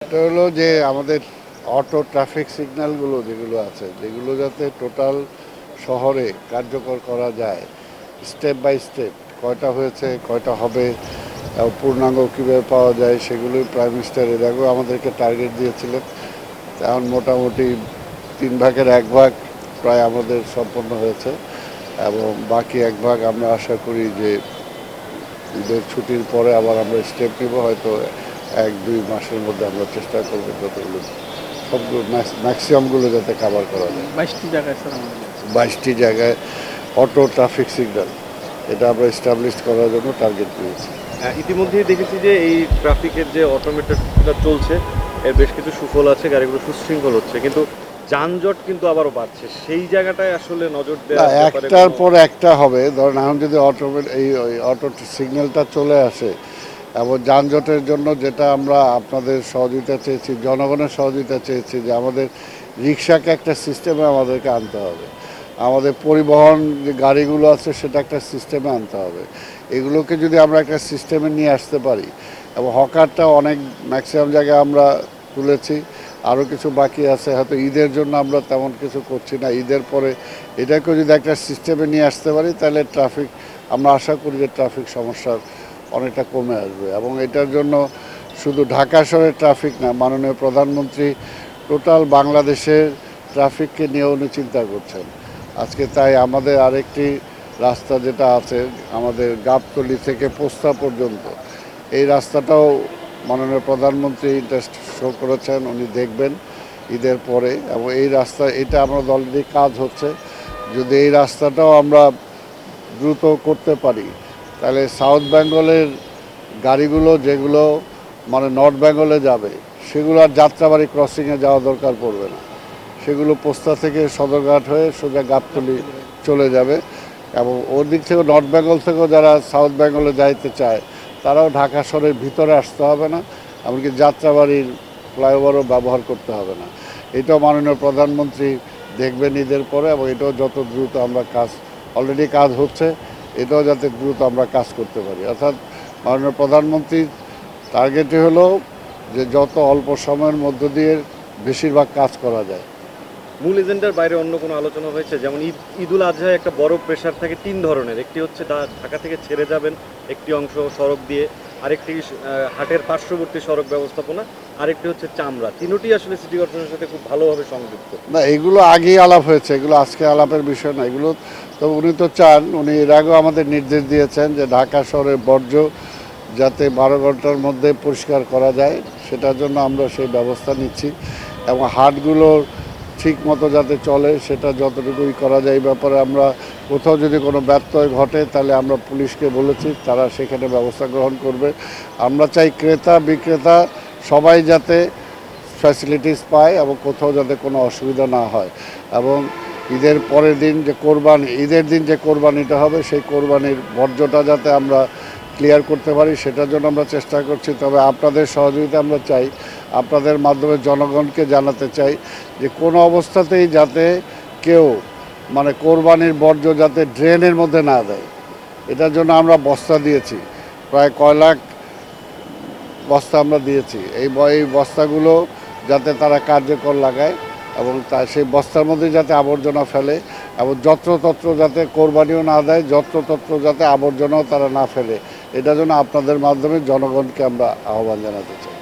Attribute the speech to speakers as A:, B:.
A: এটা হলো যে আমাদের অটো ট্রাফিক সিগন্যালগুলো যেগুলো আছে, যেগুলো যাতে টোটাল শহরে কার্যকর করা যায়, স্টেপ বাই স্টেপ কয়টা হয়েছে, কয়টা হবে, পূর্ণাঙ্গ কীভাবে পাওয়া যায়, সেগুলো প্রাইম মিনিস্টার এর আগেও আমাদেরকে টার্গেট দিয়েছিলেন। এখন মোটামুটি 1/3 প্রায় আমাদের সম্পন্ন হয়েছে, এবং বাকি 1 ভাগ আমরা আশা করি যে ঈদের ছুটির পরে আবার আমরা স্টেপ নেব। হয়তো 1-2 মাসের মধ্যে আমরা চেষ্টা করবো যতগুলো সবগুলো ম্যাক্সিমামগুলো যাতে কাভার করা যায়।
B: 22টি জায়গায় স্যার আমাদের
A: 22টি জায়গায় অটো ট্রাফিক সিগন্যাল এটা আমরা এস্টাবলিশ করার জন্য টার্গেট নিয়েছি।
C: ইতিমধ্যেই দেখেছি যে এই ট্রাফিকের যে অটোমেটেডটা চলছে এর বেশ কিছু সুফল আছে, গাড়িগুলো সুশৃঙ্খল হচ্ছে, কিন্তু যানজট কিন্তু আবারও বাড়ছে। সেই জায়গাটায় আসলে নজর দেওয়া
A: একটার পর একটা হবে। ধরেন এখন যদি এই অটো সিগন্যালটা চলে আসে এবং যানজটের জন্য যেটা আমরা আপনাদের সহযোগিতা চেয়েছি, জনগণের সহযোগিতা চেয়েছি, যে আমাদের রিক্সাকে একটা সিস্টেমে আমাদেরকে আনতে হবে, আমাদের পরিবহন যে গাড়িগুলো আছে সেটা একটা সিস্টেমে আনতে হবে। এগুলোকে যদি আমরা একটা সিস্টেমে নিয়ে আসতে পারি, এবং হকারটা অনেক ম্যাক্সিমাম জায়গায় আমরা তুলেছি, আরও কিছু বাকি আছে, হয়তো ঈদের জন্য আমরা তেমন কিছু করছি না। ঈদের পরে এটাকেও যদি একটা সিস্টেমে নিয়ে আসতে পারি, তাহলে ট্রাফিক, আমরা আশা করি যে ট্রাফিক সমস্যার অনেকটা কমে আসবে। এবং এটার জন্য শুধু ঢাকা শহরের ট্রাফিক না, মাননীয় প্রধানমন্ত্রী টোটাল বাংলাদেশের ট্রাফিককে নিয়েও উনি চিন্তা করছেন আজকে। তাই আমাদের আরেকটি রাস্তা যেটা আছে আমাদের গাবতলী থেকে পোস্তা পর্যন্ত, এই রাস্তাটাও মাননীয় প্রধানমন্ত্রী ইন্টারেস্ট শো করেছেন, উনি দেখবেন ঈদের পরে। এবং এই রাস্তা, এটা আমাদের অলরেডি কাজ হচ্ছে। যদি এই রাস্তাটাও আমরা দ্রুত করতে পারি, তাহলে সাউথ বেঙ্গলের গাড়িগুলো যেগুলো মানে নর্থ বেঙ্গলে যাবে, সেগুলো আর যাত্রাবাড়ি ক্রসিংয়ে যাওয়া দরকার পড়বে না। সেগুলো পোস্তা থেকে সদরঘাট হয়ে সোজা গাবতলী চলে যাবে। এবং ওর দিক থেকে নর্থ বেঙ্গল থেকেও যারা সাউথ বেঙ্গলে যাইতে চায়, তারাও ঢাকা শহরের ভিতরে আসতে হবে না, এমনকি যাত্রাবাড়ির ফ্লাইওভারও ব্যবহার করতে হবে না। এটাও মাননীয় প্রধানমন্ত্রী দেখবেন ঈদের পরে, এবং এটাও যত দ্রুত আমরা কাজ, অলরেডি কাজ হচ্ছে, এটাও যাতে দ্রুত আমরা কাজ করতে পারি। অর্থাৎ মাননীয় প্রধানমন্ত্রীর টার্গেটই হলো যে যত অল্প সময়ের মধ্য দিয়ে বেশিরভাগ কাজ করা যায়।
C: মূল এজেন্ডার বাইরে অন্য কোনো আলোচনা হয়েছে? যেমন ঈদুল আজহায় একটা বড় প্রেশার থাকে 3 ধরনের। একটি হচ্ছে ঢাকা থেকে ছেড়ে যাবেন একটি অংশ সড়ক দিয়ে, আরেকটি হাটের পার্শ্ববর্তী সড়ক ব্যবস্থাপনা, আরেকটি হচ্ছে চামড়া। তিনোটি আসলে সিটি কর্পোরেশনের সাথে খুব ভালোভাবে সংযুক্ত।
A: না, এগুলো আগেই আলাপ হয়েছে, এগুলো আজকে আলাপের বিষয় না। এগুলো তো উনি তো চান, উনি এর আগেও আমাদের নির্দেশ দিয়েছেন যে ঢাকা শহরের বর্জ্য যাতে 12 ঘন্টার মধ্যে পরিষ্কার করা যায়, সেটার জন্য আমরা সেই ব্যবস্থা নিচ্ছি। এবং হাটগুলোর ঠিক মতো যাতে চলে, সেটা যতটুকুই করা যায় এই ব্যাপারে আমরা, কোথাও যদি কোনো ব্যত্যয় ঘটে তাহলে আমরা পুলিশকে বলেছি, তারা সেখানে ব্যবস্থা গ্রহণ করবে। আমরা চাই ক্রেতা বিক্রেতা সবাই যাতে ফ্যাসিলিটিস পায় এবং কোথাও যাতে কোনো অসুবিধা না হয়। এবং ঈদের পরের দিন যে ঈদের দিন যে কোরবানিটা হবে, সেই কোরবানির বর্জ্যটা যাতে আমরা ক্লিয়ার করতে পারি, সেটার জন্য আমরা চেষ্টা করছি। তবে আপনাদের সহযোগিতা আমরা চাই, আপনাদের মাধ্যমে জনগণকে জানাতে চাই যে কোনো অবস্থাতেই যাতে কেউ মানে কোরবানির বর্জ্য যাতে ড্রেনের মধ্যে না দেয়। এটার জন্য আমরা বস্তা দিয়েছি, প্রায় কয় লাখ বস্তা আমরা দিয়েছি। এই বস্তাগুলো যাতে তারা কার্যকর লাগায়, এবং সেই বস্তার মধ্যে যাতে আবর্জনা ফেলে, এবং যত্রতত্র যাতে কোরবানিও না দেয়, যত্রতত্র যাতে আবর্জনাও তারা না ফেলে, এটার জন্য আপনাদের মাধ্যমে জনগণকে আমরা আহ্বান জানাতে চাই।